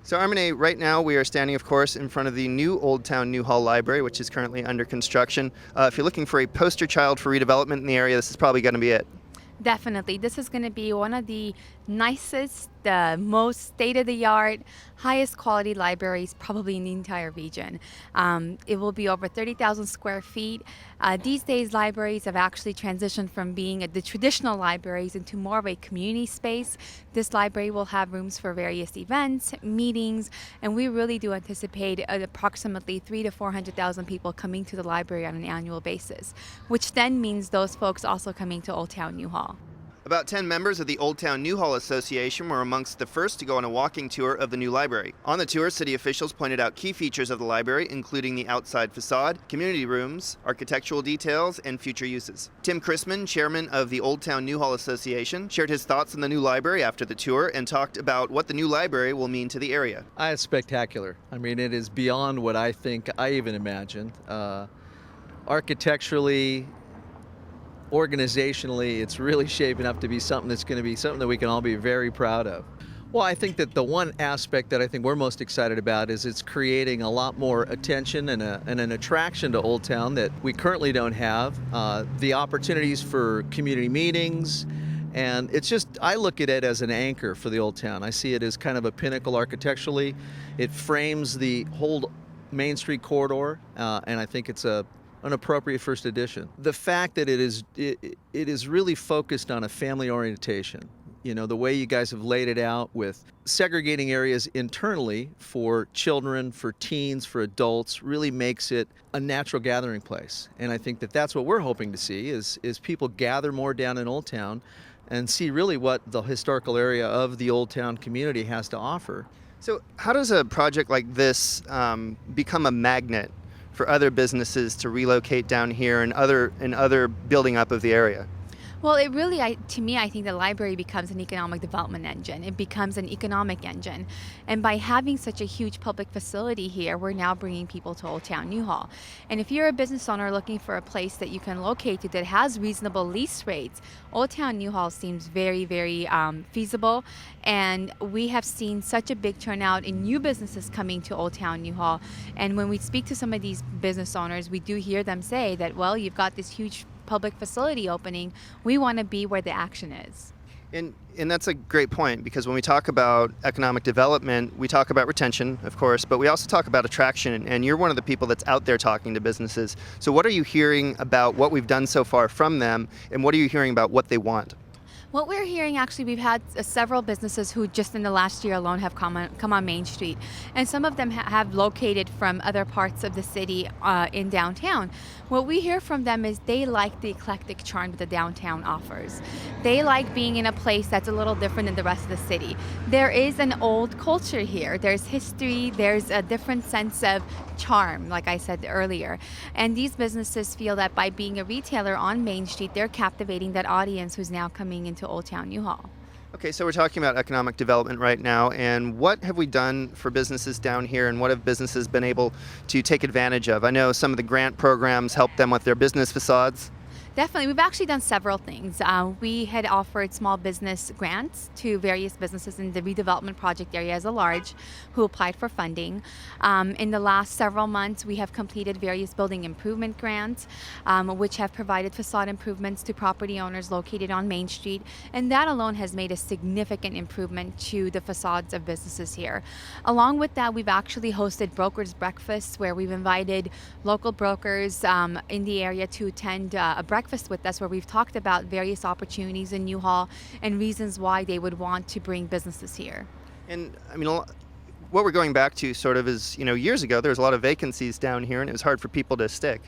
So Armine, right now we are standing, of course, in front of the new Old Town Newhall Library, which is currently under construction. If you're looking for a poster child for redevelopment in the area, this is probably going to be it. Definitely. This is going to be one of the nicest, the most state-of-the-art, highest quality libraries probably in the entire region. It will be over 30,000 square feet. These days, libraries have actually transitioned from being the traditional libraries into more of a community space. This library will have rooms for various events, meetings, and we really do anticipate approximately 300,000 to 400,000 people coming to the library on an annual basis, which then means those folks also coming to Old Town Newhall. About 10 members of the Old Town Newhall Association were amongst the first to go on a walking tour of the new library. On the tour, city officials pointed out key features of the library, including the outside facade, community rooms, architectural details, and future uses. Tim Chrisman, chairman of the Old Town Newhall Association, shared his thoughts on the new library after the tour and talked about what the new library will mean to the area. It's spectacular. I mean, it is beyond what I think I even imagined. Architecturally, organizationally, it's really shaping up to be something that's going to be something that we can all be very proud of. Well, I think that the one aspect that I think we're most excited about is it's creating a lot more attention and an attraction to Old Town that we currently don't have. The opportunities for community meetings, and it's just, I look at it as an anchor for the Old Town. I see it as kind of a pinnacle architecturally. It frames the whole Main Street corridor, and I think it's an appropriate first edition. The fact that it is really focused on a family orientation. You know, the way you guys have laid it out with segregating areas internally for children, for teens, for adults, really makes it a natural gathering place. And I think that that's what we're hoping to see is people gather more down in Old Town and see really what the historical area of the Old Town community has to offer. So how does a project like this become a magnet for other businesses to relocate down here and other building up of the area? Well, it really, to me, I think the library becomes an economic development engine. It becomes an economic engine. And by having such a huge public facility here, we're now bringing people to Old Town Newhall. And if you're a business owner looking for a place that you can locate to that has reasonable lease rates, Old Town Newhall seems very, very feasible. And we have seen such a big turnout in new businesses coming to Old Town Newhall. And when we speak to some of these business owners, we do hear them say that, well, you've got this huge public facility opening, we want to be where the action is. And that's a great point, because when we talk about economic development, we talk about retention, of course, but we also talk about attraction, and you're one of the people that's out there talking to businesses. So what are you hearing about what we've done so far from them, and what are you hearing about what they want? What we're hearing, actually, we've had several businesses who just in the last year alone have come on Main Street. And some of them have located from other parts of the city in downtown. What we hear from them is they like the eclectic charm that the downtown offers. They like being in a place that's a little different than the rest of the city. There is an old culture here. There's history. There's a different sense of charm, like I said earlier. And these businesses feel that by being a retailer on Main Street, they're captivating that audience who's now coming into Old Town Newhall. Okay, so we're talking about economic development right now, and what have we done for businesses down here, and what have businesses been able to take advantage of? I know some of the grant programs help them with their business facades. Definitely. We've actually done several things. We had offered small business grants to various businesses in the redevelopment project area as a large who applied for funding. In the last several months, we have completed various building improvement grants, which have provided facade improvements to property owners located on Main Street. And that alone has made a significant improvement to the facades of businesses here. Along with that, we've actually hosted brokers' breakfasts where we've invited local brokers in the area to attend a breakfast with us where we've talked about various opportunities in Newhall and reasons why they would want to bring businesses here. And I mean, what we're going back to sort of is, years ago there was a lot of vacancies down here and it was hard for people to stick.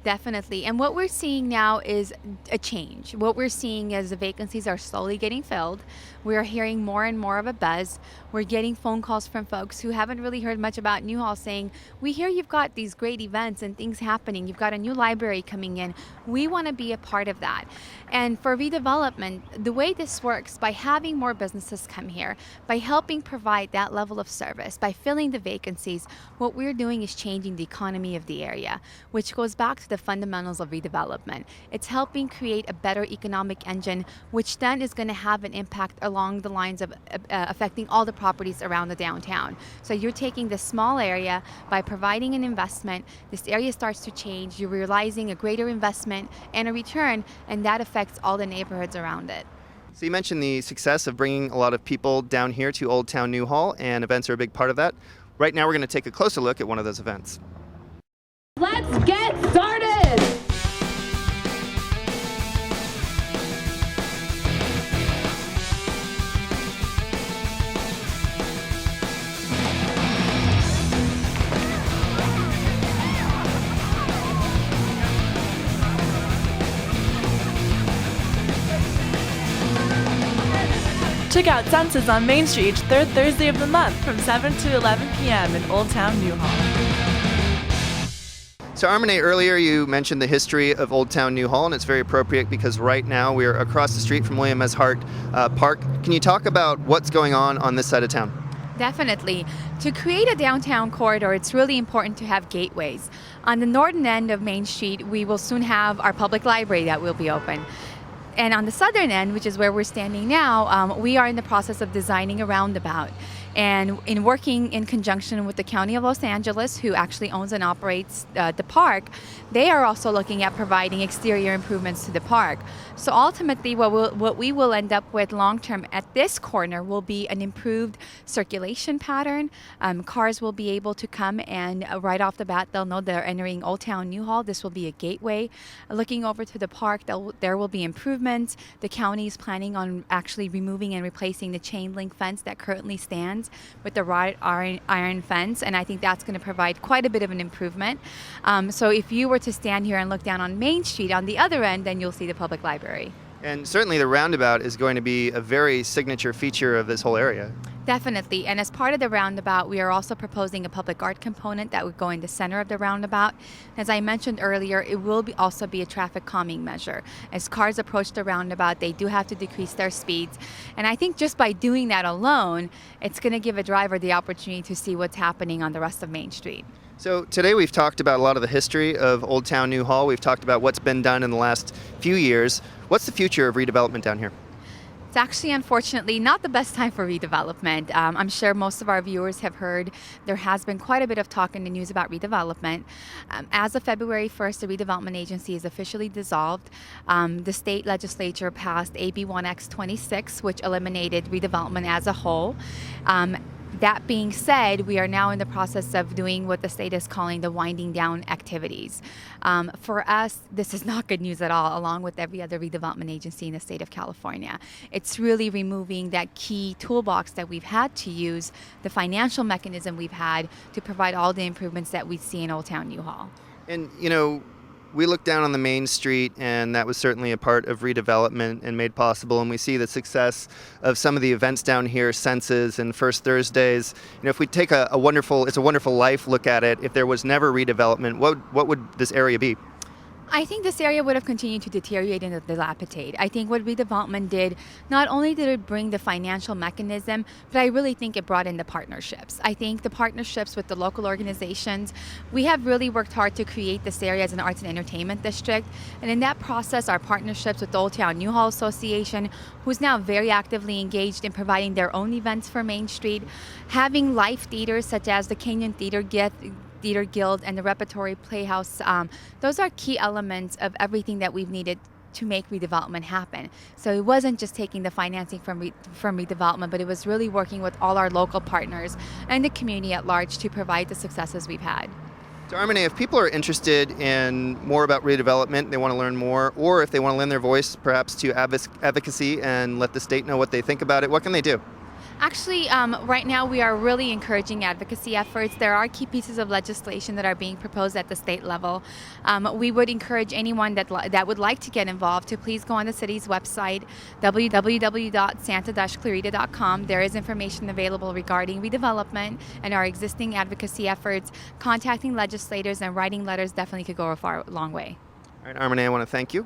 Definitely. And what we're seeing now is a change. What we're seeing is the vacancies are slowly getting filled. We're hearing more and more of a buzz. We're getting phone calls from folks who haven't really heard much about Newhall saying, we hear you've got these great events and things happening. You've got a new library coming in. We want to be a part of that. And for redevelopment, the way this works, by having more businesses come here, by helping provide that level of service, by filling the vacancies, what we're doing is changing the economy of the area, which goes back to the fundamentals of redevelopment. It's helping create a better economic engine, which then is going to have an impact along the lines of affecting all the properties around the downtown. So you're taking this small area, by providing an investment, this area starts to change, you're realizing a greater investment and a return, and that affects all the neighborhoods around it. So you mentioned the success of bringing a lot of people down here to Old Town Newhall, and events are a big part of that. Right now we're going to take a closer look at one of those events. Let's get started! Check out Dances on Main Street each third Thursday of the month from 7 to 11 p.m. in Old Town Newhall. So Armine, earlier you mentioned the history of Old Town Newhall, and it's very appropriate because right now we're across the street from William S. Hart Park. Can you talk about what's going on this side of town? Definitely. To create a downtown corridor, it's really important to have gateways. On the northern end of Main Street, we will soon have our public library that will be open. And on the southern end, which is where we're standing now, we are in the process of designing a roundabout. And in working in conjunction with the County of Los Angeles, who actually owns and operates the park, they are also looking at providing exterior improvements to the park. So ultimately, what we will end up with long-term at this corner will be an improved circulation pattern. Cars will be able to come and right off the bat, they'll know they're entering Old Town Newhall. This will be a gateway. Looking over to the park, there will be improvements. The county is planning on actually removing and replacing the chain link fence that currently stands with the wrought iron fence, and I think that's going to provide quite a bit of an improvement. So if you were to stand here and look down on Main Street on the other end, then you'll see the public library. And certainly the roundabout is going to be a very signature feature of this whole area. Definitely, and as part of the roundabout, we are also proposing a public art component that would go in the center of the roundabout. As I mentioned earlier, it will also be a traffic calming measure. As cars approach the roundabout, they do have to decrease their speeds. And I think just by doing that alone, it's going to give a driver the opportunity to see what's happening on the rest of Main Street. So today we've talked about a lot of the history of Old Town Newhall. We've talked about what's been done in the last few years. What's the future of redevelopment down here? It's actually, unfortunately, not the best time for redevelopment. I'm sure most of our viewers have heard there has been quite a bit of talk in the news about redevelopment. As of February 1st, the redevelopment agency is officially dissolved. The state legislature passed AB 1X26, which eliminated redevelopment as a whole. That being said, we are now in the process of doing what the state is calling the winding down activities. For us, this is not good news at all, along with every other redevelopment agency in the state of California. It's really removing that key toolbox that we've had to use, the financial mechanism we've had to provide all the improvements that we see in Old Town Newhall. And, you know, we look down on the main street, and that was certainly a part of redevelopment and made possible. And we see the success of some of the events down here, Senses and First Thursdays. You know, if we take It's a Wonderful Life look at it, if there was never redevelopment, what would this area be? I think this area would have continued to deteriorate and dilapidate. I think what redevelopment did, not only did it bring the financial mechanism, but I really think it brought in the partnerships. I think the partnerships with the local organizations, we have really worked hard to create this area as an arts and entertainment district. And in that process, our partnerships with the Old Town Newhall Association, who's now very actively engaged in providing their own events for Main Street, having live theaters such as the Kenyon Theater Guild and the Repertory Playhouse. Those are key elements of everything that we've needed to make redevelopment happen. So it wasn't just taking the financing from redevelopment, but it was really working with all our local partners and the community at large to provide the successes we've had. So Armine, if people are interested in more about redevelopment, they want to learn more, or if they want to lend their voice perhaps to Advocacy and let the state know what they think about it, what can they do? Actually, right now we are really encouraging advocacy efforts. There are key pieces of legislation that are being proposed at the state level. We would encourage anyone that would like to get involved to please go on the city's website, www.santa-clarita.com. There is information available regarding redevelopment and our existing advocacy efforts. Contacting legislators and writing letters definitely could go a long way. All right, Armene, I want to thank you.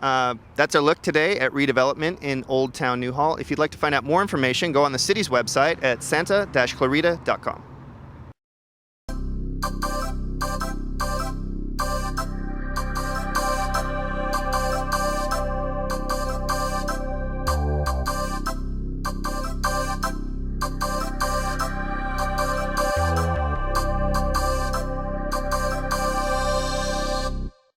That's our look today at redevelopment in Old Town Newhall. If you'd like to find out more information, go on the city's website at santa-clarita.com.